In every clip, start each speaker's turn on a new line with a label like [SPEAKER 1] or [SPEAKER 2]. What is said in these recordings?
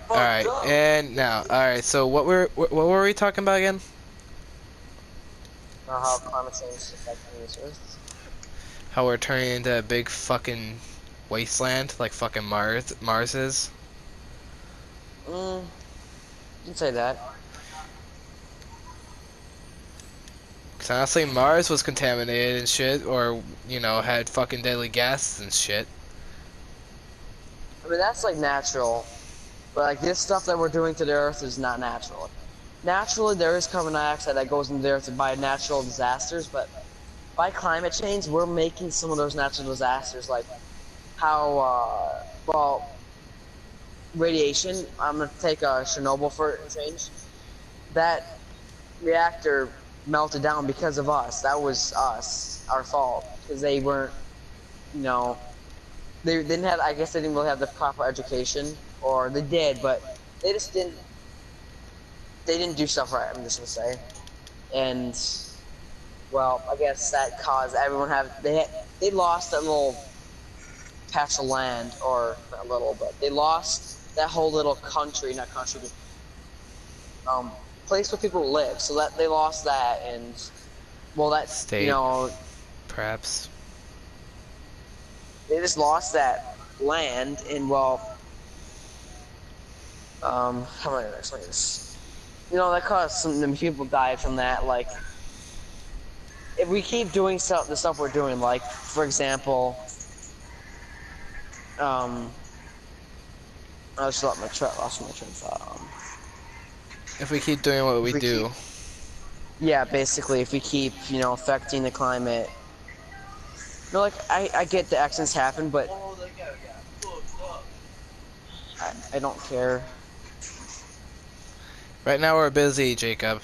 [SPEAKER 1] All right, and now, all right. So what were we talking about again?
[SPEAKER 2] How climate change is affecting this Earth.
[SPEAKER 1] How we're turning into a big fucking wasteland, like fucking Mars is.
[SPEAKER 2] You can say that.
[SPEAKER 1] 'Cause honestly, Mars was contaminated and shit, or had fucking deadly gases and shit.
[SPEAKER 2] I mean, that's like natural, but like this stuff that we're doing to the Earth is not natural. Naturally, there is carbon dioxide that goes into the Earth by natural disasters, but by climate change, we're making some of those natural disasters, like how, well, radiation. I'm gonna take Chernobyl for a change. That reactor melted down because of us. That was us, our fault, because they weren't, you know, they didn't have. I guess they didn't really have the proper education, or they did, but they just didn't. They didn't do stuff right. I'm just gonna say, and well, I guess that caused everyone they lost that little patch of land, or not little, but they lost that whole little country, not country, but place where people live. So that they lost that, and well, that
[SPEAKER 1] State, perhaps.
[SPEAKER 2] they just lost that land, and well, how am I gonna explain this? That caused some people died from that. Like, if we keep doing the stuff we're doing, like for example, um, I just lost my train of thought.
[SPEAKER 1] If we keep doing what
[SPEAKER 2] If
[SPEAKER 1] we
[SPEAKER 2] we keep,
[SPEAKER 1] do,
[SPEAKER 2] yeah, basically, if we keep, affecting the climate. Like I get the accidents happen, but I don't care.
[SPEAKER 1] right now we're busy, Jacob.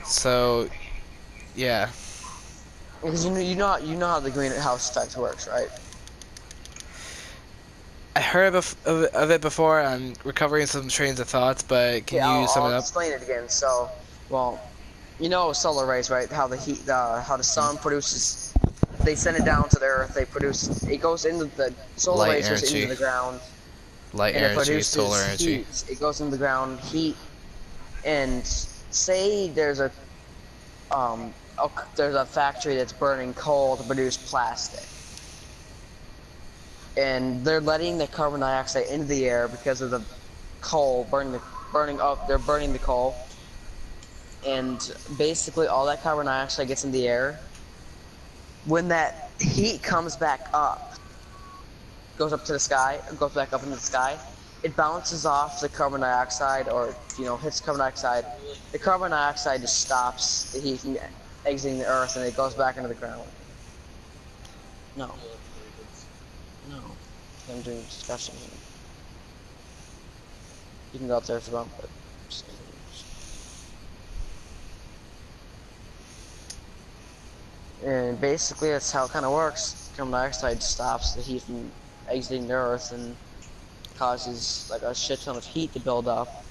[SPEAKER 1] So, yeah.
[SPEAKER 2] Because you know how the greenhouse effect works, right?
[SPEAKER 1] I heard of it before. I'm recovering some trains of thoughts, but
[SPEAKER 2] Okay,
[SPEAKER 1] can you sum
[SPEAKER 2] I'll
[SPEAKER 1] it up?
[SPEAKER 2] explain it again. So, well, solar rays, right? How the heat, how the sun produces. They send it down to the earth. They produce. It goes into the solar
[SPEAKER 1] Light
[SPEAKER 2] rays goes into
[SPEAKER 1] energy.
[SPEAKER 2] the ground,
[SPEAKER 1] Light
[SPEAKER 2] and it
[SPEAKER 1] energy, solar
[SPEAKER 2] produces
[SPEAKER 1] energy.
[SPEAKER 2] heat. It goes into the ground, heat, and say there's a factory that's burning coal to produce plastic, and they're letting the carbon dioxide into the air because of the coal burning up. They're burning the coal, and basically all that carbon dioxide gets in the air. When that heat comes back up, goes up to the sky, goes back up into the sky, it bounces off the carbon dioxide, or hits carbon dioxide. The carbon dioxide just stops the heat from exiting the earth, and it goes back into the ground. No, no, I'm doing discussion. You can go up there if you want, but and basically that's how it kind of works. Carbon dioxide stops the heat from exiting the earth and causes like a shit ton of heat to build up,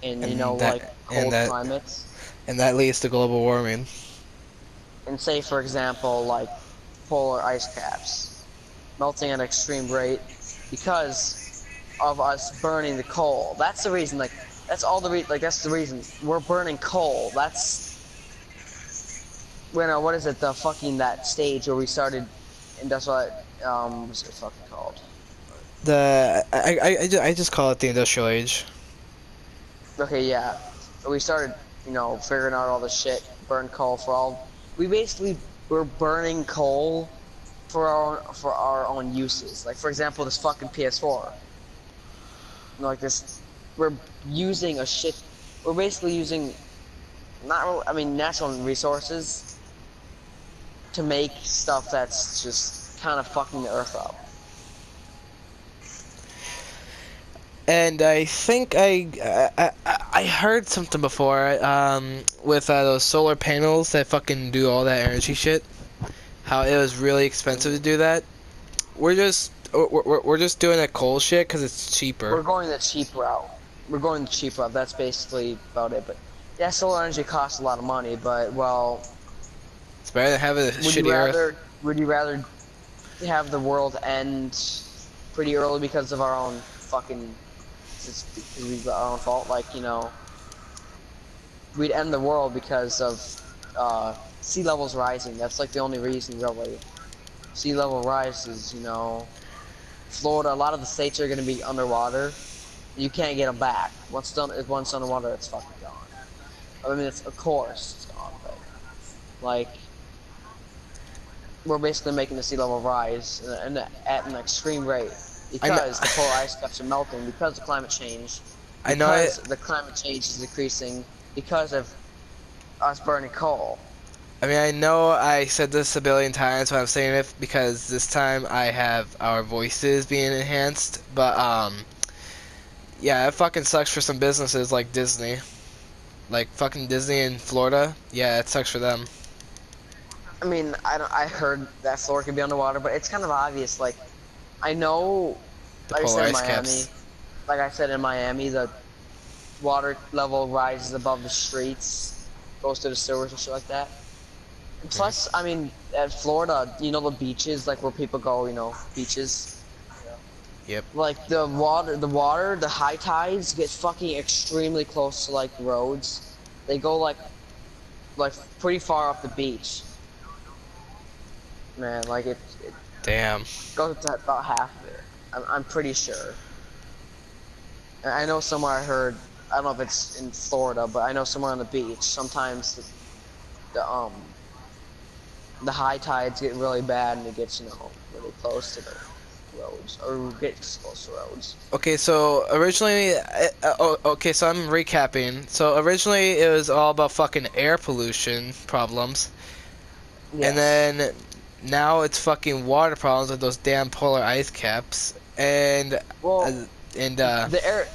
[SPEAKER 2] and
[SPEAKER 1] And
[SPEAKER 2] like
[SPEAKER 1] that and
[SPEAKER 2] cold
[SPEAKER 1] that
[SPEAKER 2] climates.
[SPEAKER 1] and that leads to global warming.
[SPEAKER 2] And say for example, like polar ice caps melting at an extreme rate because of us burning the coal. That's the reason. Like that's all the like that's the reason we're burning coal. That's when what is it? The fucking that stage where we started industrial. What's it fucking called?
[SPEAKER 1] I just call it the industrial age.
[SPEAKER 2] Okay, yeah. We started, figuring out all the shit, burn coal for all. We basically were burning coal for our own uses. Like for example, this fucking PS4. Like this, we're using a shit. We're basically using not. I mean, natural resources to make stuff that's just kind of fucking the earth up.
[SPEAKER 1] And I think I heard something before with those solar panels that fucking do all that energy shit. How it was really expensive to do that. We're just doing that coal shit because it's cheaper.
[SPEAKER 2] We're going the cheap route. We're going the cheap route. That's basically about it. But yeah, solar energy costs a lot of money. But well,
[SPEAKER 1] better than having a shitty Earth.
[SPEAKER 2] Would you rather have the world end pretty early because of our own fucking because we our own fault? Like, you know, we'd end the world because of sea levels rising. That's like the only reason, really. Sea level rises, you know. Florida, a lot of the states are going to be underwater. You can't get them back. Once underwater, it's fucking gone. I mean, it's of course it's gone, but like we're basically making the sea level rise at an extreme rate
[SPEAKER 1] I know.
[SPEAKER 2] because the polar ice caps are melting, because of climate change,
[SPEAKER 1] I know
[SPEAKER 2] because
[SPEAKER 1] it.
[SPEAKER 2] the climate change is decreasing, because of us burning coal.
[SPEAKER 1] I mean, I know I said this a billion times, but I'm saying it because this time I have our voices being enhanced. But yeah, it fucking sucks for some businesses like Disney, like fucking Disney in Florida. Yeah, it sucks for them.
[SPEAKER 2] I mean, I heard that Florida could be underwater, but it's kind of obvious. Like, I know,
[SPEAKER 1] The polar ice caps.
[SPEAKER 2] like I said in Miami, the water level rises above the streets, goes to the sewers and shit like that. And
[SPEAKER 1] Mhm.
[SPEAKER 2] plus, I mean, at Florida, you know the beaches, like where people go, you know, beaches.
[SPEAKER 1] Yep.
[SPEAKER 2] Like the high tides get fucking extremely close to like roads. They go like pretty far up the beach. Man, like it
[SPEAKER 1] Damn.
[SPEAKER 2] goes to about half of it. I'm pretty sure. And I know somewhere I heard. I don't know if it's in Florida, but I know somewhere on the beach. Sometimes the the high tides get really bad and it gets, you know, really close to the roads or gets close to roads.
[SPEAKER 1] Okay, so originally, okay, so I'm recapping. So originally it was all about fucking air pollution problems, and
[SPEAKER 2] Yes.
[SPEAKER 1] then now it's fucking water problems with those damn polar ice caps, uh,
[SPEAKER 2] Well,
[SPEAKER 1] and
[SPEAKER 2] the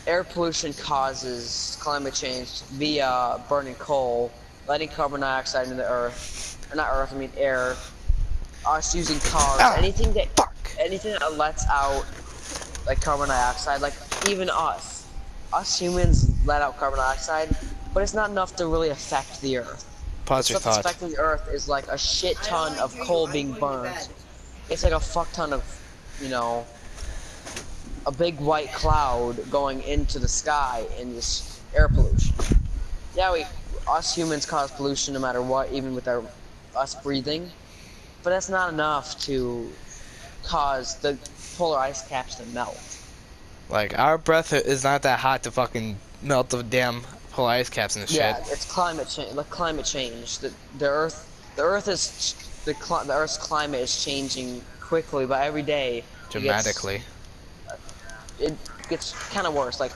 [SPEAKER 2] air pollution causes climate change via burning coal, letting carbon dioxide into the earth, or not earth, I mean air. Us using cars,
[SPEAKER 1] ah, fuck.
[SPEAKER 2] anything that lets out like carbon dioxide, like even us humans let out carbon dioxide, but it's not enough to really affect the earth. The
[SPEAKER 1] Pause your
[SPEAKER 2] stuff that's
[SPEAKER 1] thought.
[SPEAKER 2] affecting the earth is like a shit ton of coal being burnt. It's like a fuck ton of, you know, a big white cloud going into the sky in this air pollution. Yeah, us humans cause pollution no matter what, even with us breathing, but that's not enough to cause the polar ice caps to melt.
[SPEAKER 1] Like our breath is not that hot to fucking melt the damn polar ice caps and shit.
[SPEAKER 2] Yeah, it's climate change. Like climate change. The Earth is the Earth's climate is changing quickly, but every day it gets
[SPEAKER 1] Dramatically.
[SPEAKER 2] it gets kind of worse. Like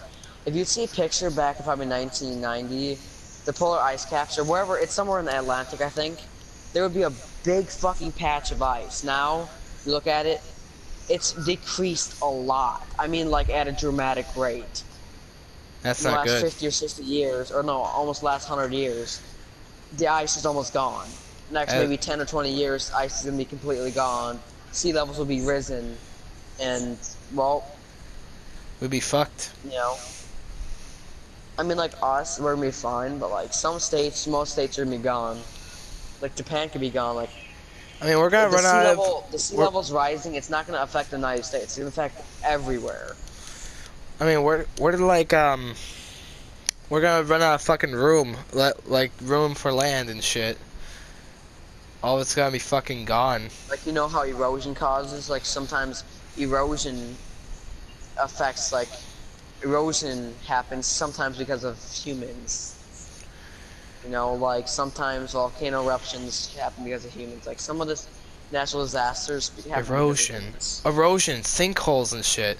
[SPEAKER 2] if you see a picture back in probably 1990, the polar ice caps or wherever it's somewhere in the Atlantic, I think, there would be a big fucking patch of ice. Now you look at it, it's decreased a lot. I mean, like at a dramatic rate.
[SPEAKER 1] That's
[SPEAKER 2] In the
[SPEAKER 1] not
[SPEAKER 2] last
[SPEAKER 1] good.
[SPEAKER 2] 50 or 60 years, or no, almost last 100 years, the ice is almost gone. Next
[SPEAKER 1] Uh,
[SPEAKER 2] maybe 10 or 20 years, ice is gonna be completely gone. Sea levels will be risen, and well,
[SPEAKER 1] we'd be fucked.
[SPEAKER 2] you know, I mean, like us, we're gonna be fine, but like some states, most states are gonna be gone. Like Japan could be gone. Like
[SPEAKER 1] I mean, we're gonna run out of.
[SPEAKER 2] the sea
[SPEAKER 1] We're,
[SPEAKER 2] level's rising. It's not gonna affect the United States. It's gonna affect everywhere.
[SPEAKER 1] I mean, we're like we're gonna run out of fucking room, like room for land and shit. All of it's gonna be fucking gone.
[SPEAKER 2] Like you know how erosion causes. Like sometimes erosion affects like erosion happens sometimes because of humans. You know, like sometimes volcano eruptions happen because of humans. Like some of the natural disasters happen because of
[SPEAKER 1] Erosion,
[SPEAKER 2] humans.
[SPEAKER 1] erosion, sinkholes and shit.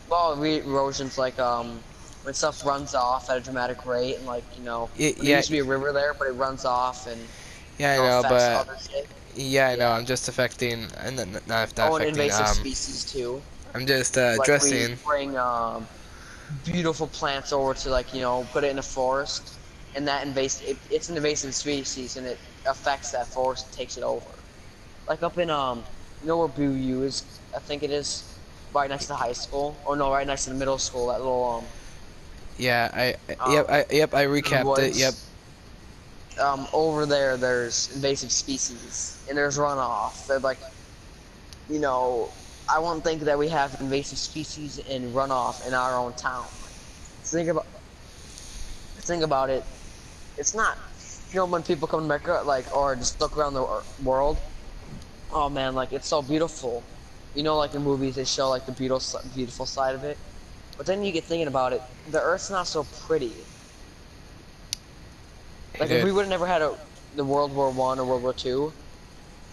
[SPEAKER 2] Well, erosion's like when stuff runs off at a dramatic rate, and like you know when there
[SPEAKER 1] Yeah,
[SPEAKER 2] used to be a river there, but it runs off and
[SPEAKER 1] yeah,
[SPEAKER 2] you
[SPEAKER 1] I
[SPEAKER 2] know
[SPEAKER 1] know,
[SPEAKER 2] affects
[SPEAKER 1] but
[SPEAKER 2] other shit.
[SPEAKER 1] yeah, I know.
[SPEAKER 2] Yeah.
[SPEAKER 1] I'm just affecting, and not
[SPEAKER 2] Oh, and
[SPEAKER 1] affecting.
[SPEAKER 2] invasive species too.
[SPEAKER 1] I'm just
[SPEAKER 2] Like we
[SPEAKER 1] addressing.
[SPEAKER 2] bring beautiful plants over to like you know put it in a forest, and that it's an invasive species, and it affects that forest and takes it over. Like up in you know where Boo is, I think it is, right next to the high school, or no, right next to the middle school. That little
[SPEAKER 1] Yeah,
[SPEAKER 2] um
[SPEAKER 1] yep, I
[SPEAKER 2] in the
[SPEAKER 1] recapped it. Yep.
[SPEAKER 2] woods. over there there's invasive species and there's runoff. They're like, you know, I won't think that we have invasive species and runoff in our own town. Like, think about think about it. It's not. You know, when people come to America, like, or just look around the world, oh man, like it's so beautiful. You know, like in movies they show like the beautiful side of it. But then you get thinking about it, the Earth's not so pretty.
[SPEAKER 1] Hey,
[SPEAKER 2] Like if
[SPEAKER 1] dude.
[SPEAKER 2] we would have never had the World War One or World War Two,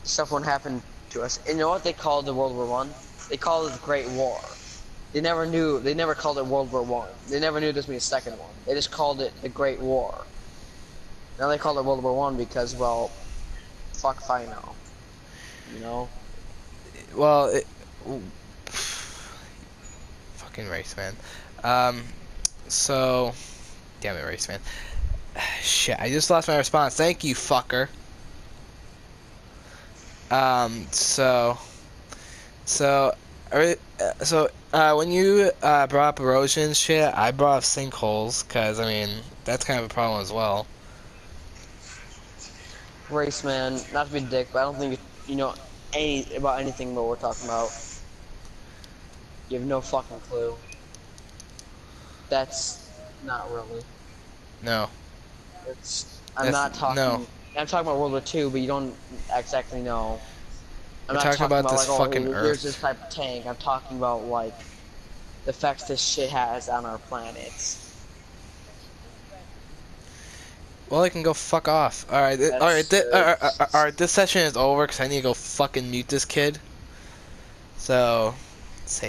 [SPEAKER 2] stuff wouldn't happen to us. And you know what they called the World War One? They called it the Great War. They never knew. They never called it World War One. They never knew this would be a second one. They just called it the Great War. Now they call it World War One because, well, fuck if I know. You know?
[SPEAKER 1] Well, fucking race, man. Um, so, damn it, race, man. Shit, I just lost my response. Thank you, fucker. So, so, when you brought up erosion shit, I brought up sinkholes, cause I mean that's kind of a problem as well.
[SPEAKER 2] Race man, not to be a dick, but I don't think you know about anything what we're talking about. You have no fucking clue. That's not really.
[SPEAKER 1] No,
[SPEAKER 2] It's. I'm
[SPEAKER 1] that's
[SPEAKER 2] not
[SPEAKER 1] no.
[SPEAKER 2] talking. I'm talking about World War Two, but you don't exactly know. I'm
[SPEAKER 1] We're
[SPEAKER 2] not
[SPEAKER 1] talking
[SPEAKER 2] talking
[SPEAKER 1] about
[SPEAKER 2] about
[SPEAKER 1] this
[SPEAKER 2] like, oh,
[SPEAKER 1] fucking
[SPEAKER 2] here's this
[SPEAKER 1] Earth.
[SPEAKER 2] type of tank. I'm talking about like the effects this shit has on our planet.
[SPEAKER 1] Well, I can go fuck off. All right,
[SPEAKER 2] That's
[SPEAKER 1] all right. This session is over because I need to go fucking mute this kid. So, say.